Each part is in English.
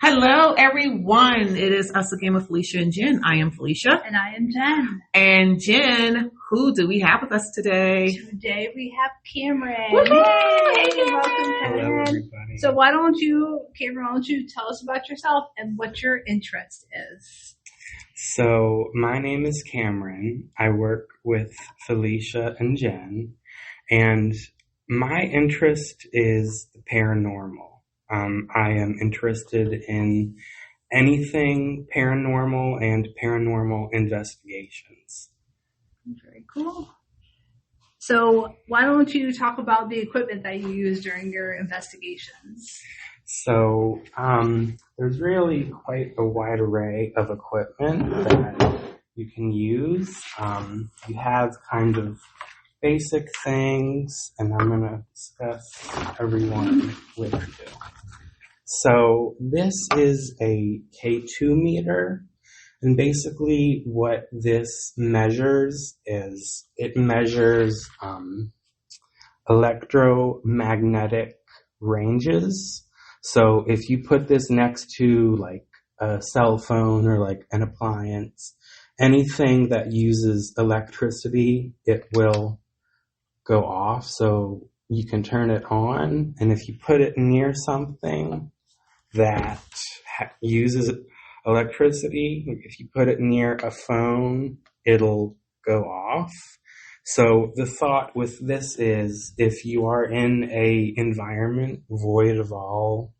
Hello, everyone. It is us again with Felicia and Jen. I am Felicia. And I am Jen. And Jen, who do we have with us today? Today we have Cameron. Hey, welcome, Cameron. Hello, everybody. So Cameron, why don't you tell us about yourself and what your interest is? So my name is Cameron. I work with Felicia and Jen, and my interest is the paranormal. I am interested in anything paranormal and paranormal investigations. Very cool. So why don't you talk about the equipment that you use during your investigations? So there's really quite a wide array of equipment that you can use. You have kind of basic things, and I'm going to discuss everyone with you. So this is a K2 meter, and basically what this measures is it measures electromagnetic ranges. So if you put this next to like a cell phone or like an appliance, anything that uses electricity, it will go off. So you can turn it on, and if you put it near something that uses electricity, if you put it near a phone, it'll go off. So the thought with this is, if you are in a environment void of all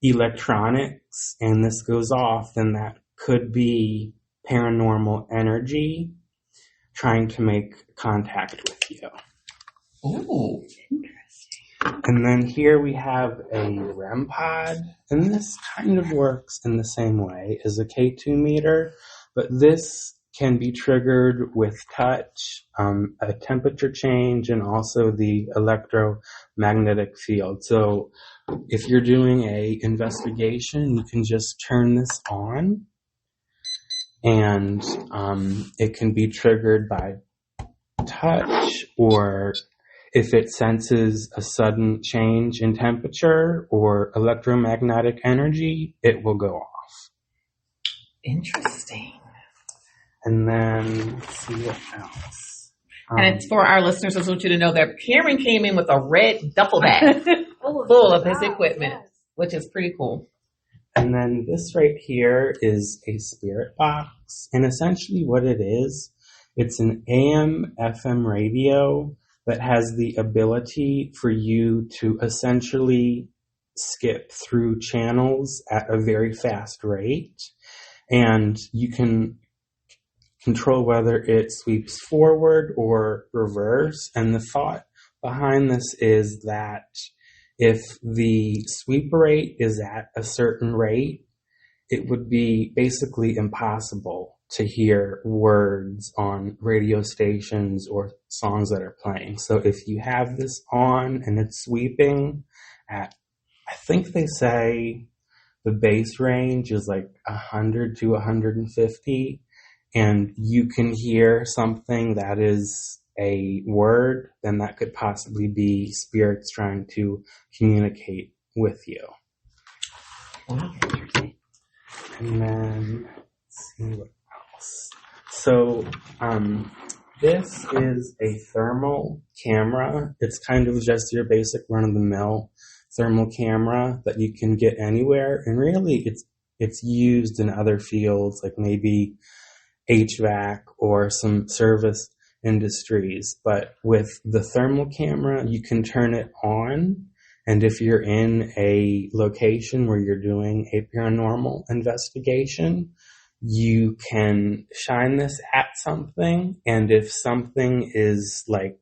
electronics and this goes off, then that could be paranormal energy trying to make contact with you. Oh, interesting. And then here we have a REM pod, and this kind of works in the same way as a K2 meter, but this can be triggered with touch, a temperature change, and also the electromagnetic field. So if you're doing a investigation, you can just turn this on, and it can be triggered by touch, or if it senses a sudden change in temperature or electromagnetic energy, it will go off. Interesting. And then let's see what else. And it's for our listeners, I just want you to know that Cameron came in with a red duffel bag full of his equipment, which is pretty cool. And then this right here is a spirit box. And essentially what it is, it's an AM FM radio that has the ability for you to essentially skip through channels at a very fast rate. And you can control whether it sweeps forward or reverse. And the thought behind this is that if the sweep rate is at a certain rate, it would be basically impossible to hear words on radio stations or songs that are playing. So if you have this on and it's sweeping at, I think they say the bass range is like 100 to 150, and you can hear something that is a word, then that could possibly be spirits trying to communicate with you. Wow. And then, let's see what else. So, this is a thermal camera. It's kind of just your basic run-of-the-mill thermal camera that you can get anywhere. And really, it's used in other fields, like maybe HVAC or some service industries. But with the thermal camera, you can turn it on. And if you're in a location where you're doing a paranormal investigation, you can shine this at something. And if something is like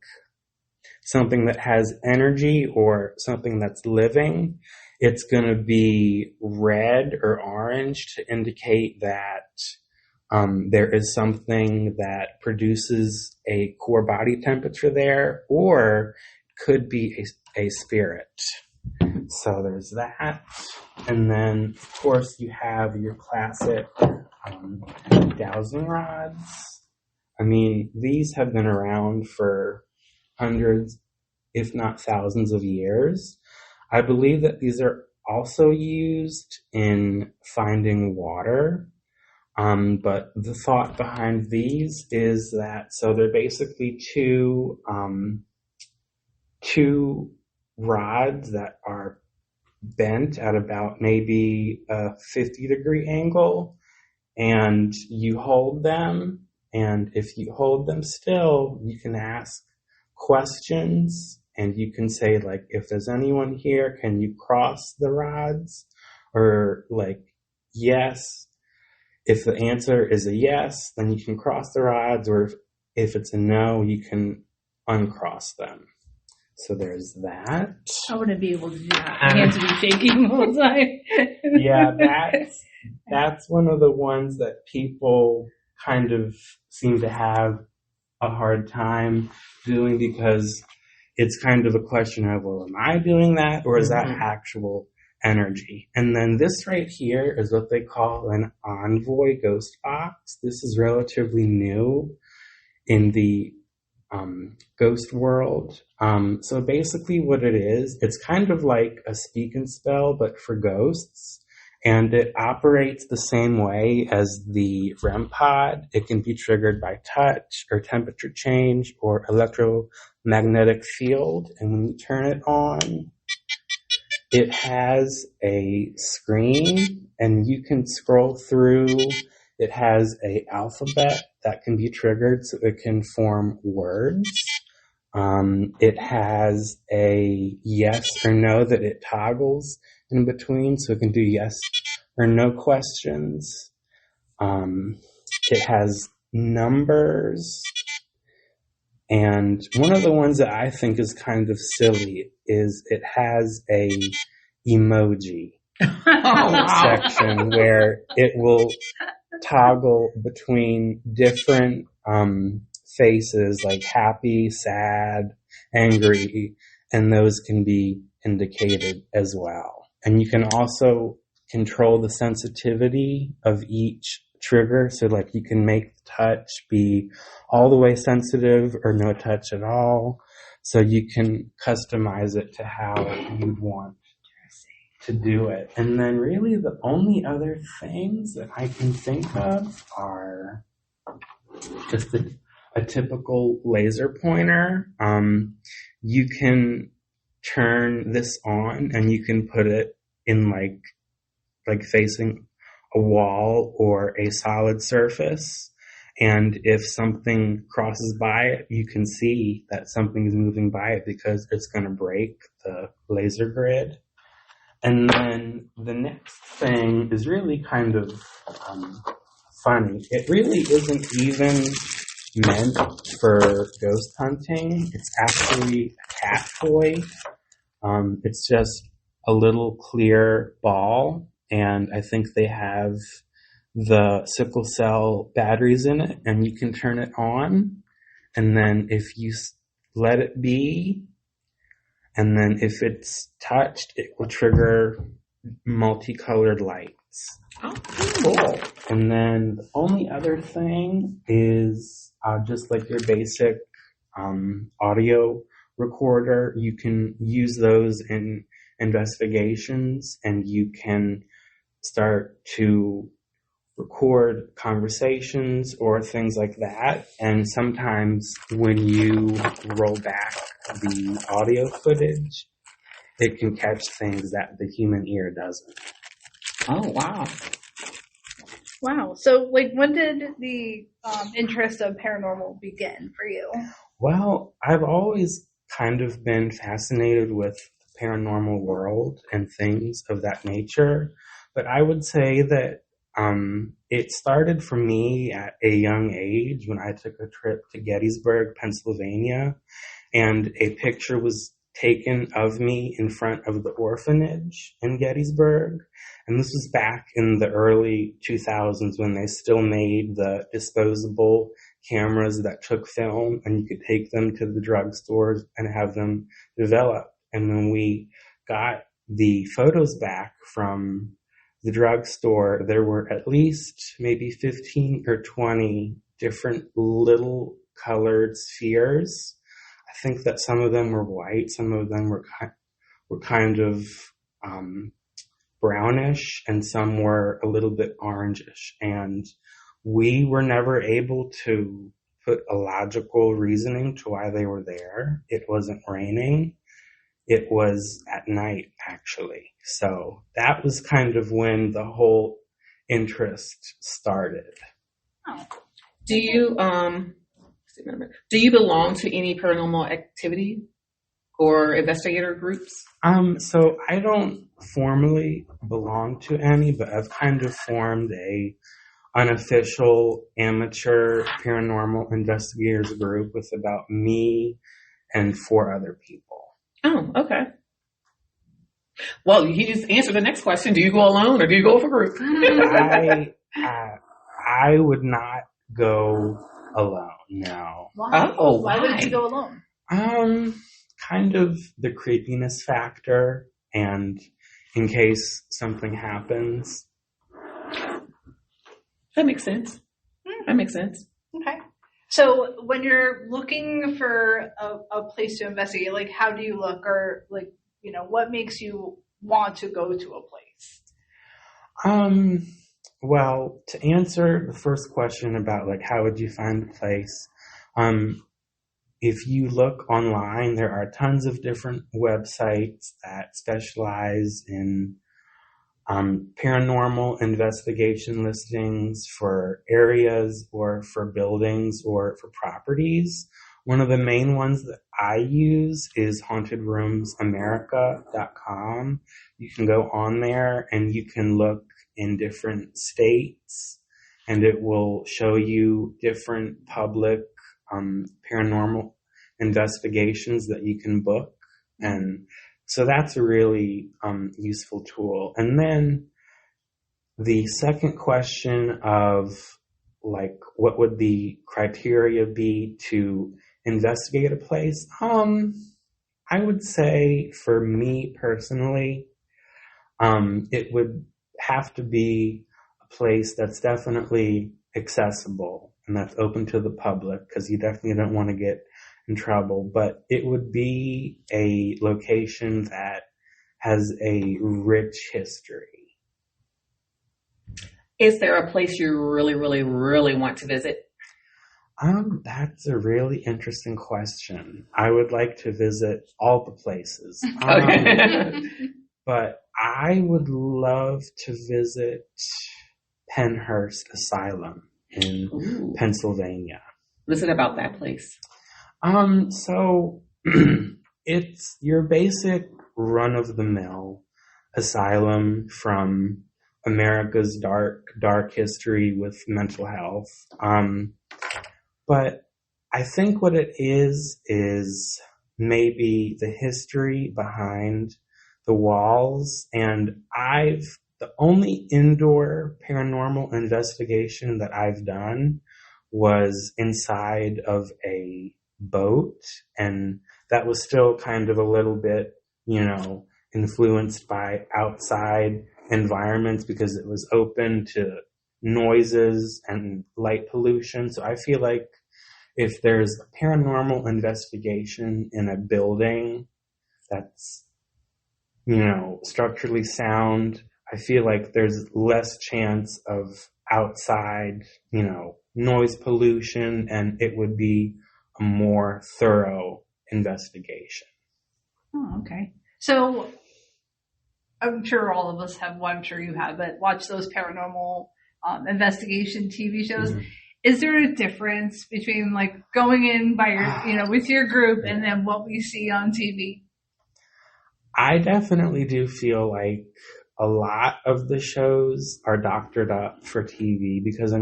something that has energy or something that's living, it's going to be red or orange to indicate that there is something that produces a core body temperature there, or could be a spirit. So there's that. And then, of course, you have your classic dowsing rods. I mean, these have been around for hundreds, if not thousands of years. I believe that these are also used in finding water. But the thought behind these is that, so they're basically two rods that are bent at about maybe a 50-degree angle, and you hold them, and if you hold them still, you can ask questions, and you can say, like, if there's anyone here, can you cross the rods? Or, like, yes. If the answer is a yes, then you can cross the rods, or if it's a no, you can uncross them. So there's that. I wouldn't be able to do that. My hands would be shaking all the time. Yeah, that's one of the ones that people kind of seem to have a hard time doing, because it's kind of a question of, well, am I doing that, or is that actual energy? And then this right here is what they call an envoy ghost box. This is relatively new in the ghost world. So basically what it is, it's kind of like a speak and spell, but for ghosts. And it operates the same way as the REM pod. It can be triggered by touch or temperature change or electromagnetic field. And when you turn it on, it has a screen and you can scroll through. It has an alphabet that can be triggered so it can form words. It has a yes or no that it toggles in between, so it can do yes or no questions. It has numbers. And one of the ones that I think is kind of silly is it has a emoji section where it will toggle between different faces, like happy, sad, angry, and those can be indicated as well. And you can also control the sensitivity of each trigger. So like you can make the touch be all the way sensitive or no touch at all. So you can customize it to how you'd want to do it. And then really the only other things that I can think of are just a typical laser pointer. You can turn this on and you can put it in like facing a wall or a solid surface. And if something crosses by it, you can see that something is moving by it because it's going to break the laser grid. And then the next thing is really kind of funny. It really isn't even meant for ghost hunting. It's actually a cat toy. It's just a little clear ball, and I think they have the sickle cell batteries in it, and you can turn it on, and then if you let it be, and then if it's touched, it will trigger multicolored lights. Oh, cool. And then the only other thing is just like your basic audio recorder. You can use those in investigations, and you can start to record conversations or things like that. And sometimes when you roll back the audio footage, it can catch things that the human ear doesn't. Oh, wow. Wow. So, like, when did the interest of paranormal begin for you? Well, I've always kind of been fascinated with the paranormal world and things of that nature. But I would say that it started for me at a young age when I took a trip to Gettysburg, Pennsylvania, and a picture was taken of me in front of the orphanage in Gettysburg. And this was back in the early 2000s when they still made the disposable cameras that took film, and you could take them to the drugstores and have them developed. And when we got the photos back from the drugstore, there were at least maybe 15 or 20 different little colored spheres. I think that some of them were white, some of them were kind of brownish and some were a little bit orangish. And we were never able to put a logical reasoning to why they were there. It wasn't raining. It was at night, actually. So that was kind of when the whole interest started. Oh. Do you belong to any paranormal activity or investigator groups? So I don't formally belong to any, but I've kind of formed a unofficial amateur paranormal investigators group with about me and 4 other people. Oh, okay. Well, you just answered the next question. Do you go alone or do you go with a group? I would not go alone, no. Why? Oh, Why wouldn't you go alone? Kind of the creepiness factor, and in case something happens. That makes sense. That makes sense. Okay. So when you're looking for a place to investigate, like how do you look, or like, you know, what makes you want to go to a place? Well, to answer the first question about like how would you find a place, if you look online, there are tons of different websites that specialize in paranormal investigation listings for areas or for buildings or for properties. One of the main ones that I use is hauntedroomsamerica.com. You can go on there and you can look in different states and it will show you different public paranormal investigations that you can book. And so that's a really useful tool. And then the second question of like, what would the criteria be to investigate a place? I would say for me personally, it would have to be a place that's definitely accessible and that's open to the public, because you definitely don't want to get in trouble. But it would be a location that has a rich history. Is there a place you really, really, really want to visit? That's a really interesting question. I would like to visit all the places. Okay. But I would love to visit Penhurst Asylum in Pennsylvania. What is it about that place? So it's your basic run-of-the-mill asylum from America's dark history with mental health. But I think what it is maybe the history behind the walls. And the only indoor paranormal investigation that I've done was inside of a boat. And that was still kind of a little bit, influenced by outside environments because it was open to noises and light pollution. So I feel like if there's a paranormal investigation in a building that's, structurally sound, I feel like there's less chance of outside, noise pollution, and it would be a more thorough investigation. Oh, okay. So I'm sure all of us have, well, I'm sure you have, but watch those paranormal investigation TV shows. Mm-hmm. Is there a difference between like going in by your, with your group and then what we see on TV? I definitely do feel like a lot of the shows are doctored up for TV because,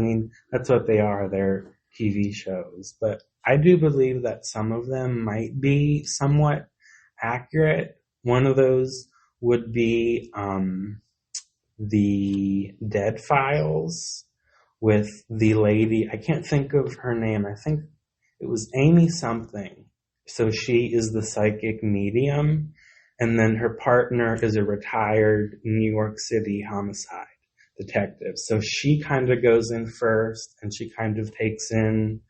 that's what they are. They're TV shows. But I do believe that some of them might be somewhat accurate. One of those would be the Dead Files with the lady. I can't think of her name. I think it was Amy something. So she is the psychic medium. And then her partner is a retired New York City homicide detective. So she kind of goes in first and she kind of takes in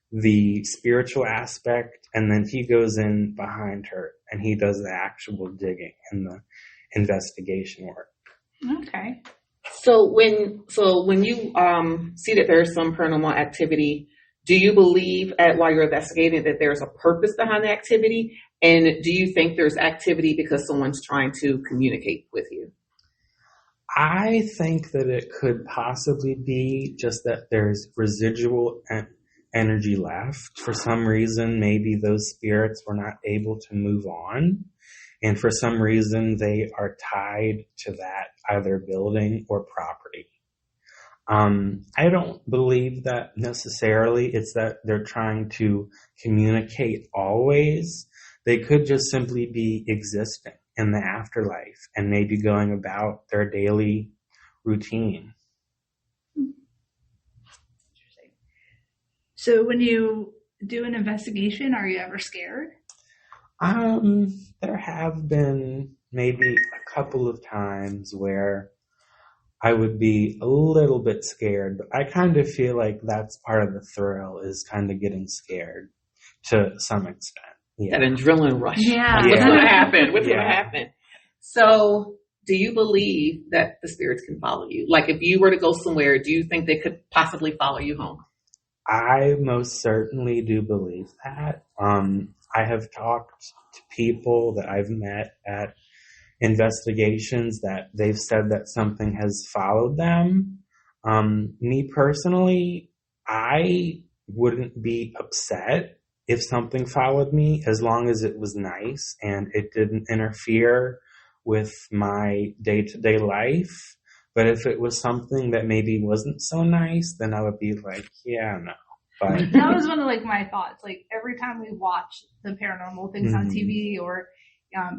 the spiritual aspect, and then he goes in behind her and he does the actual digging and the investigation work. Okay. So when you see that there's some paranormal activity, do you believe while you're investigating that there's a purpose behind the activity? And do you think there's activity because someone's trying to communicate with you? I think that it could possibly be just that there's residual energy left. For some reason, maybe those spirits were not able to move on. And for some reason, they are tied to that either building or property. I don't believe that necessarily it's that they're trying to communicate always. They could just simply be existing in the afterlife and maybe going about their daily routine. Interesting. So when you do an investigation, are you ever scared? There have been maybe a couple of times where I would be a little bit scared, but I kind of feel like that's part of the thrill, is kind of getting scared to some extent. Yeah. That adrenaline rush. Yeah. What's going to happen? What's Yeah. going to happen? So, do you believe that the spirits can follow you? Like, if you were to go somewhere, do you think they could possibly follow you home? I most certainly do believe that. I have talked to people that I've met at investigations that they've said that something has followed them. Me personally, I wouldn't be upset if something followed me, as long as it was nice and it didn't interfere with my day-to-day life. But if it was something that maybe wasn't so nice, then I would be like, yeah, no. But That was one of like my thoughts. Like every time we watch the paranormal things on TV or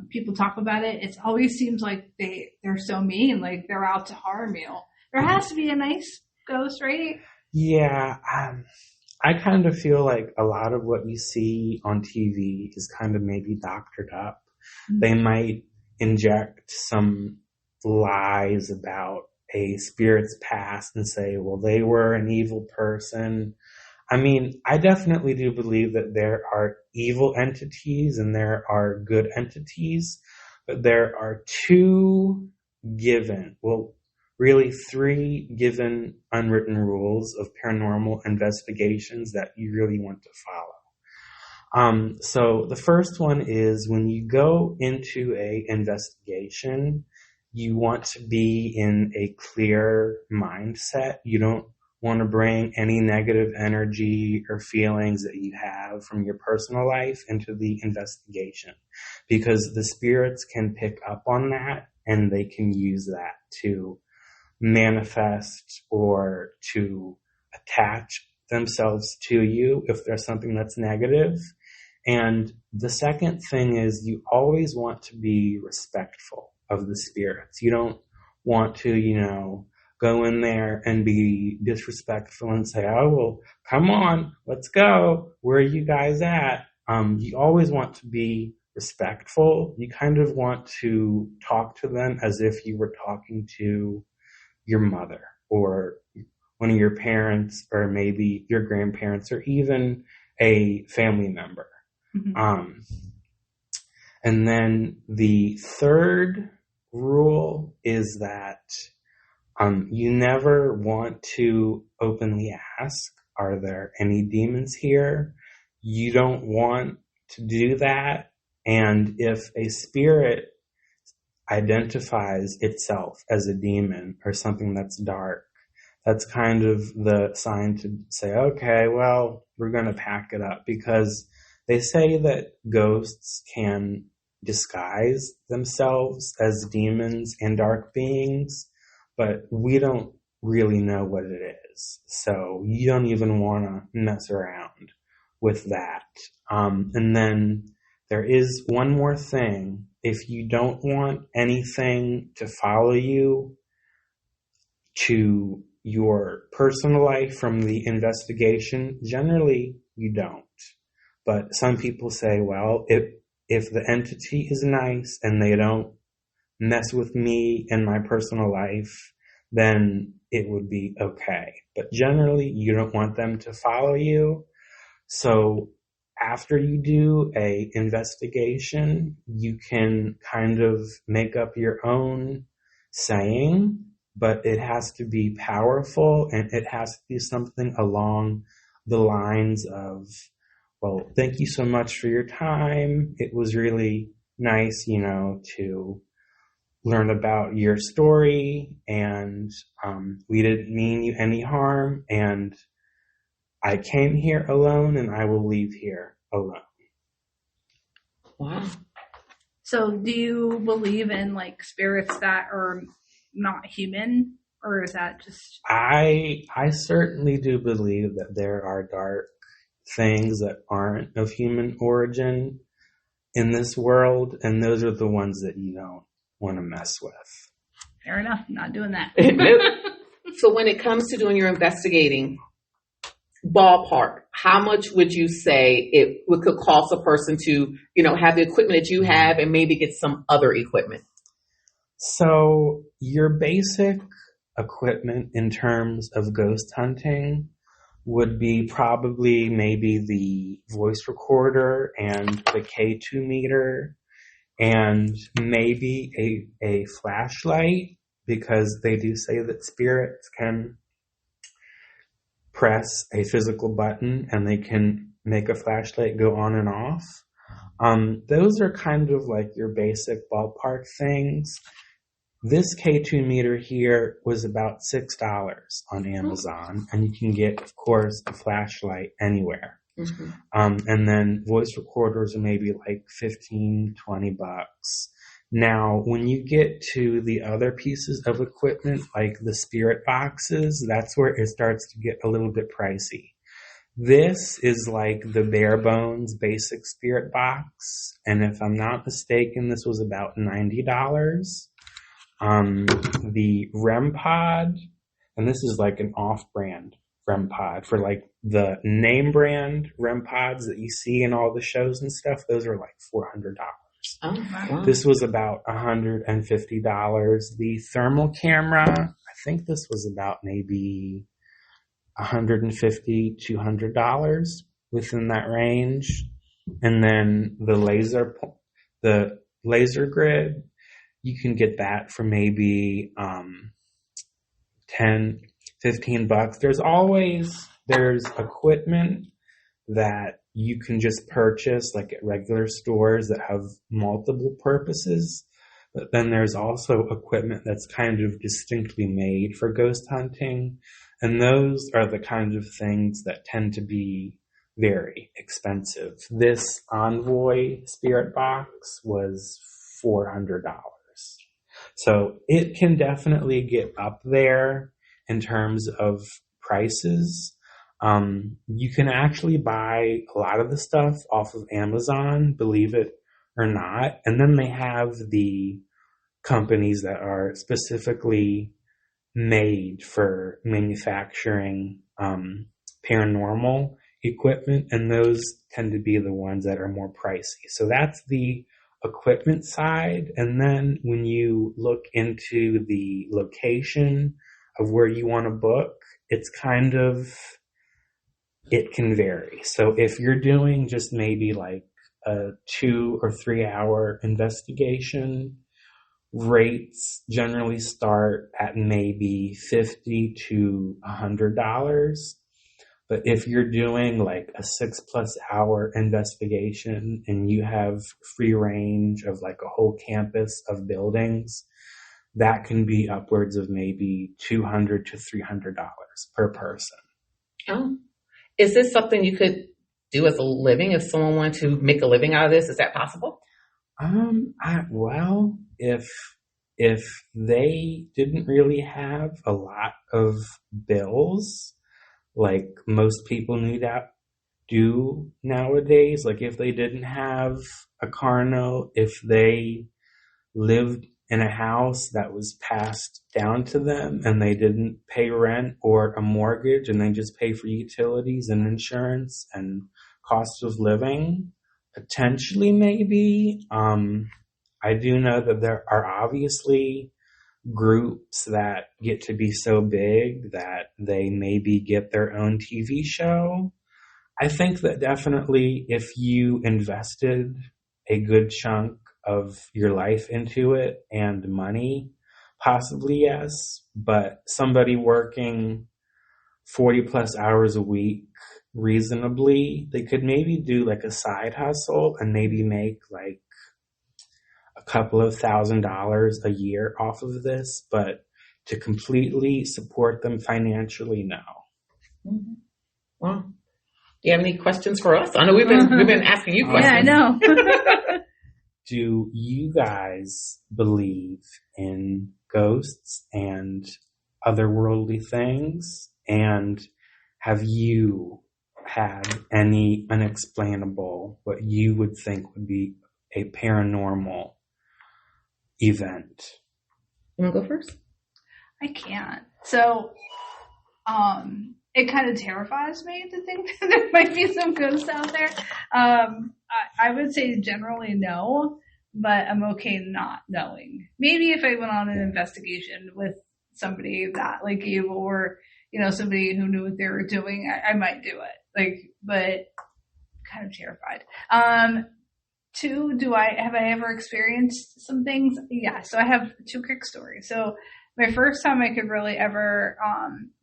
people talk about it, it always seems like they're so mean, like they're out to harm you. There has to be a nice ghost, right? yeah, I kind of feel like a lot of what you see on TV is kind of maybe doctored up. Mm-hmm. They might inject some lies about a spirit's past and say, well, they were an evil person. I mean, I definitely do believe that there are evil entities and there are good entities, but there are three given unwritten rules of paranormal investigations that you really want to follow. So the first one is, when you go into a investigation, you want to be in a clear mindset. You don't want to bring any negative energy or feelings that you have from your personal life into the investigation, because the spirits can pick up on that and they can use that to manifest or to attach themselves to you if there's something that's negative. And the second thing is, you always want to be respectful of the spirits. You don't want to, go in there and be disrespectful and say, oh, well, come on, let's go. Where are you guys at? You always want to be respectful. You kind of want to talk to them as if you were talking to your mother or one of your parents, or maybe your grandparents, or even a family member. Mm-hmm. And then the third rule is that you never want to openly ask, are there any demons here? You don't want to do that. And if a spirit identifies itself as a demon or something that's dark, that's kind of the sign to say, okay, well, we're going to pack it up, because they say that ghosts can disguise themselves as demons and dark beings, but we don't really know what it is. So you don't even want to mess around with that. And then there is one more thing. If you don't want anything to follow you to your personal life from the investigation, generally you don't. But some people say, well, if the entity is nice and they don't mess with me and my personal life, then it would be okay. But generally, you don't want them to follow you. So after you do a investigation, you can kind of make up your own saying, but it has to be powerful and it has to be something along the lines of, well, thank you so much for your time. It was really nice, to learn about your story, and we didn't mean you any harm, and I came here alone and I will leave here alone. Wow. So do you believe in like spirits that are not human, or is that just... I certainly do believe that there are dark things that aren't of human origin in this world, and those are the ones that you don't want to mess with. Fair enough. I'm not doing that. So when it comes to doing your investigating, ballpark, how much would you say it could cost a person to, have the equipment that you have and maybe get some other equipment? So your basic equipment in terms of ghost hunting would be probably maybe the voice recorder and the K2 meter and maybe a flashlight, because they do say that spirits can press a physical button and they can make a flashlight go on and off. Those are kind of like your basic ballpark things. This K2 meter here was about $6 on Amazon, and you can get, of course, a flashlight anywhere. Mm-hmm. And then voice recorders are maybe like $15, $20. Now, when you get to the other pieces of equipment, like the spirit boxes, that's where it starts to get a little bit pricey. This is like the bare bones basic spirit box, and if I'm not mistaken, this was about $90. The REM pod, and this is like an off-brand REM pod for like the name brand REM pods that you see in all the shows and stuff. Those are like $400. Oh, wow. This was about $150. The thermal camera, I think this was about maybe $150, $200 within that range. And then the laser grid, you can get that for maybe $10, $15. There's equipment that you can just purchase like at regular stores that have multiple purposes. But then there's also equipment that's kind of distinctly made for ghost hunting. And those are the kinds of things that tend to be very expensive. This Envoy spirit box was $400. So it can definitely get up there in terms of prices. You can actually buy a lot of the stuff off of Amazon, believe it or not. And then they have the companies that are specifically made for manufacturing paranormal equipment, and those tend to be the ones that are more pricey. So that's the equipment side. And then when you look into the location of where you want to book, it can vary. So if you're doing just maybe like a 2 or 3 hour investigation, rates generally start at maybe $50 to $100. But if you're doing like a 6+ hour investigation and you have free range of like a whole campus of buildings, that can be upwards of maybe $200 to $300 per person. Oh, is this something you could do as a living if someone wanted to make a living out of this? Is that possible? Well, if they didn't really have a lot of bills, like most people do nowadays, like if they didn't have a car note, if they lived in a house that was passed down to them and they didn't pay rent or a mortgage and they just pay for utilities and insurance and cost of living, potentially maybe. I do know that there are obviously groups that get to be so big that they maybe get their own TV show. I think that definitely if you invested a good chunk of your life into it and money, possibly yes, but somebody working 40 plus hours a week reasonably, they could maybe do like a side hustle and maybe make like a couple of $1,000s a year off of this, but to completely support them financially, no. Mm-hmm. Well, do you have any questions for us? I know we've been asking you questions. Yeah, I know. Do you guys believe in ghosts and otherworldly things? And have you had any unexplainable, what you would think would be a paranormal event? You want to go first? I can't. So, it kind of terrifies me to think that there might be some ghosts out there. I would say generally no, but I'm okay not knowing. Maybe if I went on an investigation with somebody that like you or, somebody who knew what they were doing, I might do it. But kind of terrified. Two, have I ever experienced some things? Yeah. So I have two quick stories. So my first time I could really ever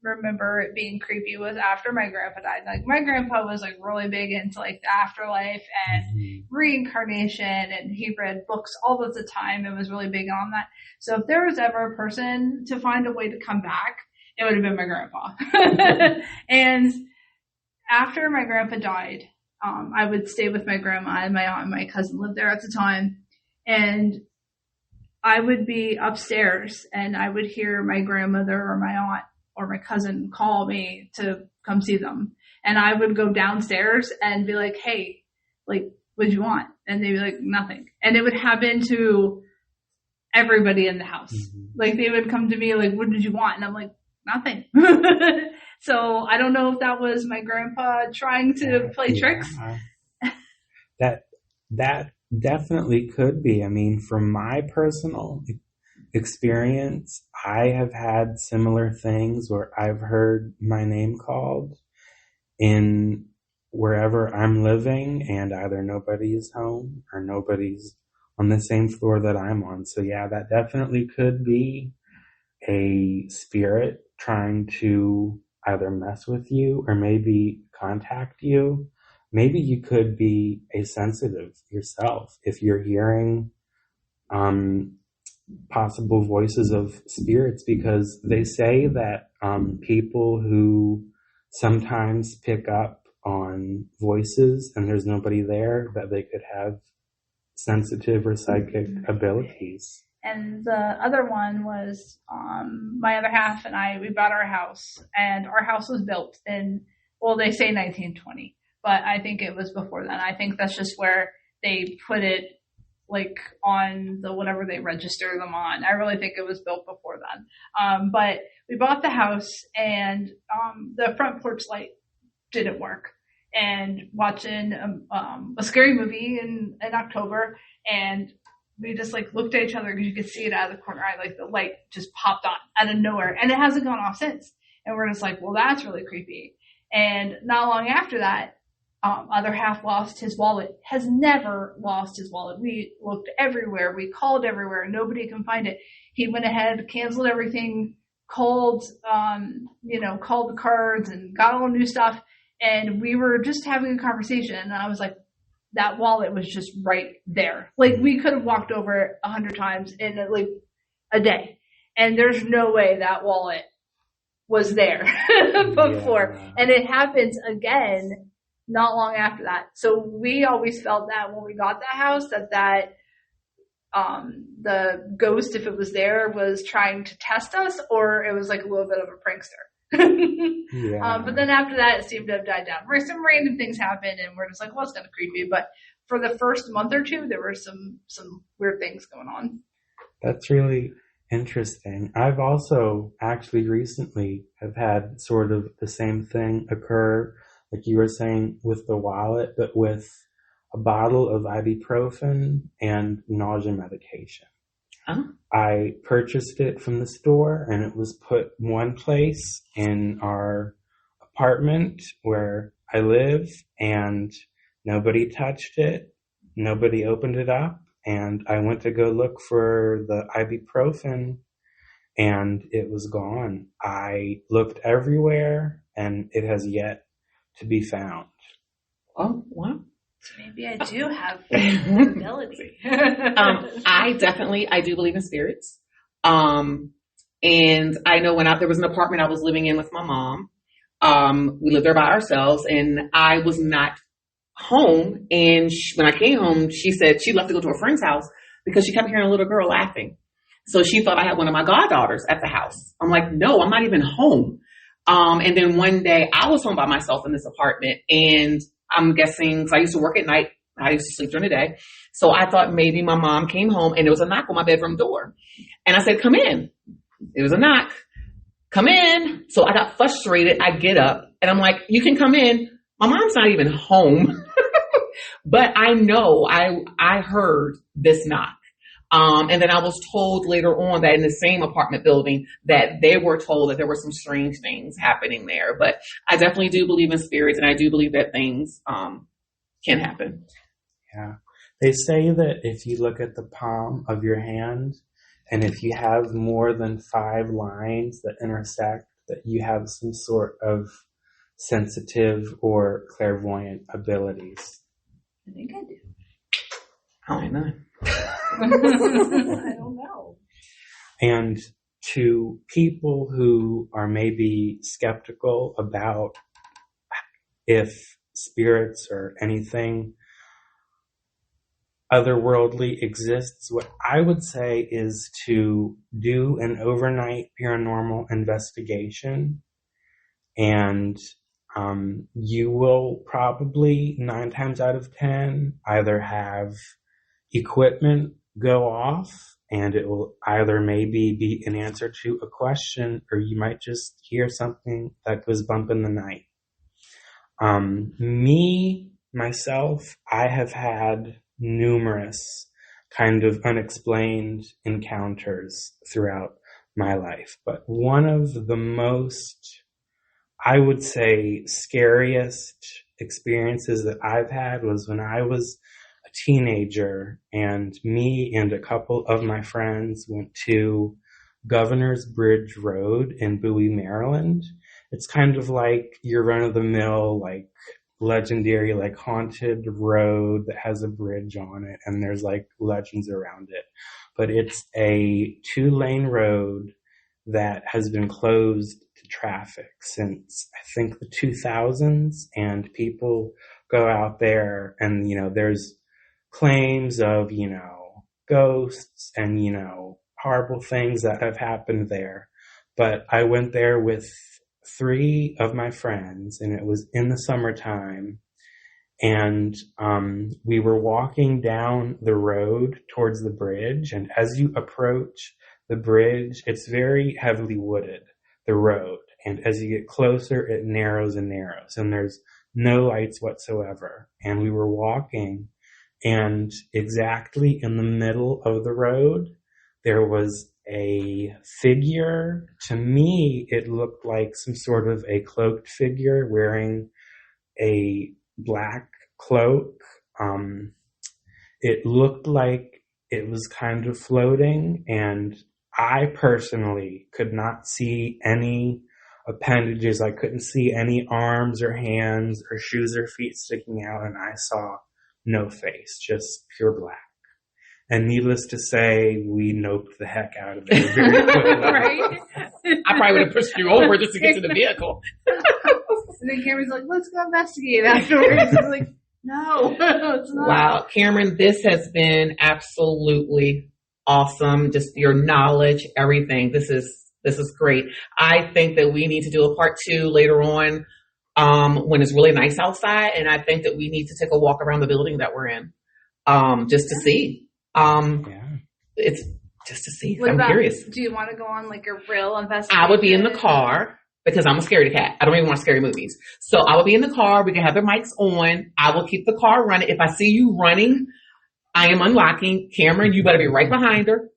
remember it being creepy was after my grandpa died. Like my grandpa was like really big into like the afterlife and reincarnation, and he read books all of the time and was really big on that. So if there was ever a person to find a way to come back, it would have been my grandpa. And after my grandpa died, I would stay with my grandma, and my aunt and my cousin lived there at the time, and I would be upstairs and I would hear my grandmother or my aunt or my cousin call me to come see them. And I would go downstairs and be like, hey, like, what'd you want? And they'd be like, nothing. And it would happen to everybody in the house. Mm-hmm. Like they would come to me like, what did you want? And I'm like, nothing. So I don't know if that was my grandpa trying to play tricks. That definitely could be. I mean, from my personal experience, I have had similar things where I've heard my name called in wherever I'm living, and either nobody is home or nobody's on the same floor that I'm on. So yeah, that definitely could be a spirit trying to either mess with you or maybe contact you. Maybe you could be a sensitive yourself if you're hearing possible voices of spirits, because they say that people who sometimes pick up on voices and there's nobody there, that they could have sensitive or psychic abilities. And the other one was my other half and we bought our house, and our house was built in, well, they say 1920. But I think it was before then. I think that's just where they put it, like, on the whatever they register them on. I really think it was built before then. But we bought the house, and the front porch light didn't work. And watching a scary movie in October, and we just, like, looked at each other because you could see it out of the corner. The light just popped on out of nowhere, and it hasn't gone off since. And we're just like, well, that's really creepy. And not long after that, other half lost his wallet, has never lost his wallet. We looked everywhere. We called everywhere. Nobody can find it. He went ahead, canceled everything, called the cards and got all new stuff. And we were just having a conversation. And I was like, that wallet was just right there. Like we could have walked over it 100 times in like a day. And there's no way that wallet was there before. Yeah. And it happens again not long after that. So we always felt that when we got that house, that the ghost, if it was there, was trying to test us, or it was like a little bit of a prankster. Yeah. But then after that, it seemed to have died down. Some random things happened, and we're just like, well, it's kind of creepy. But for the first month or two, there were some weird things going on. That's really interesting. I've also actually recently have had sort of the same thing occur, like you were saying with the wallet, but with a bottle of ibuprofen and nausea medication. Huh? I purchased it from the store, and it was put one place in our apartment where I live, and nobody touched it. Nobody opened it up, and I went to go look for the ibuprofen, and it was gone. I looked everywhere, and it has yet to be found. Oh, wow. So maybe I do have the ability. I do believe in spirits. And I know there was an apartment I was living in with my mom. We lived there by ourselves, and I was not home. And when I came home, she said she left to go to a friend's house because she kept hearing a little girl laughing. So she thought I had one of my goddaughters at the house. I'm like, no, I'm not even home. And then one day I was home by myself in this apartment, and I'm guessing, because I used to work at night, I used to sleep during the day. So I thought maybe my mom came home and there was a knock on my bedroom door. And I said, come in. It was a knock. Come in. So I got frustrated. I get up and I'm like, you can come in. My mom's not even home. But I know I heard this knock. And then I was told later on that in the same apartment building that they were told that there were some strange things happening there. But I definitely do believe in spirits, and I do believe that things can happen. Yeah. They say that if you look at the palm of your hand, and if you have more than 5 lines that intersect, that you have some sort of sensitive or clairvoyant abilities. I think I do. I don't know. I don't know. And to people who are maybe skeptical about if spirits or anything otherworldly exists, what I would say is to do an overnight paranormal investigation, and you will probably 9 times out of 10 either have equipment go off, and it will either maybe be an answer to a question, or you might just hear something that goes bump in the night. Myself, I have had numerous kind of unexplained encounters throughout my life, but one of the most, I would say, scariest experiences that I've had was when I was a teenager, and me and a couple of my friends went to Governor's Bridge Road in Bowie, Maryland. It's kind of like your run-of-the-mill, like legendary, like haunted road that has a bridge on it, and there's like legends around it. But it's a 2-lane road that has been closed to traffic since I think the 2000s, and people go out there and, there's claims of, ghosts and, horrible things that have happened there. But I went there with 3 of my friends, and it was in the summertime, and we were walking down the road towards the bridge, and as you approach the bridge, it's very heavily wooded, the road, and as you get closer, it narrows and narrows, and there's no lights whatsoever. And we were walking, and exactly in the middle of the road, there was a figure. To me, it looked like some sort of a cloaked figure wearing a black cloak. It looked like it was kind of floating, and I personally could not see any appendages. I couldn't see any arms or hands or shoes or feet sticking out, and I saw no face, just pure black. And needless to say, we noped the heck out of it very quickly. Right? I probably would have pushed you over just to get to the vehicle. And then Cameron's like, let's go investigate afterwards. I was like, no, it's not. Wow, Cameron, this has been absolutely awesome. Just your knowledge, everything. This is great. I think that we need to do a part 2 later on when it's really nice outside. And I think that we need to take a walk around the building that we're in just to see. It's just to see. I'm curious. Do you want to go on like a real investigation? I would be in the car because I'm a scaredy cat. I don't even want scary movies. So I will be in the car. We can have the mics on. I will keep the car running. If I see you running, I am unlocking. Cameron, you better be right behind her.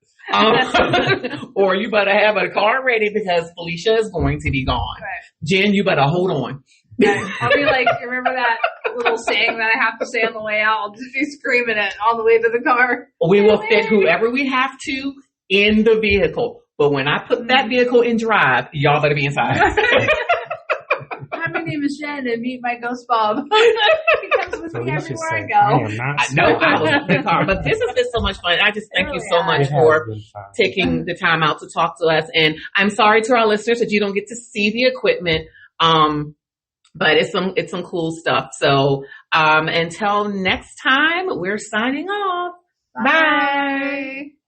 Or you better have a car ready because Felicia is going to be gone. Right. Jen, you better hold on. I'll be like, remember that little saying that I have to say on the way out? I'll just be screaming it on the way to the car. We will fit whoever we have to in the vehicle. But when I put that vehicle in drive, y'all better be inside. Hi, my name is Jen, and meet my ghost Bob. He comes with me everywhere I go. I am not. I know I was in the car, but this has been so much fun. I just thank you so much It has for been fun. taking the time out to talk to us. And I'm sorry to our listeners that you don't get to see the equipment. But it's some cool stuff. So, until next time, we're signing off. Bye.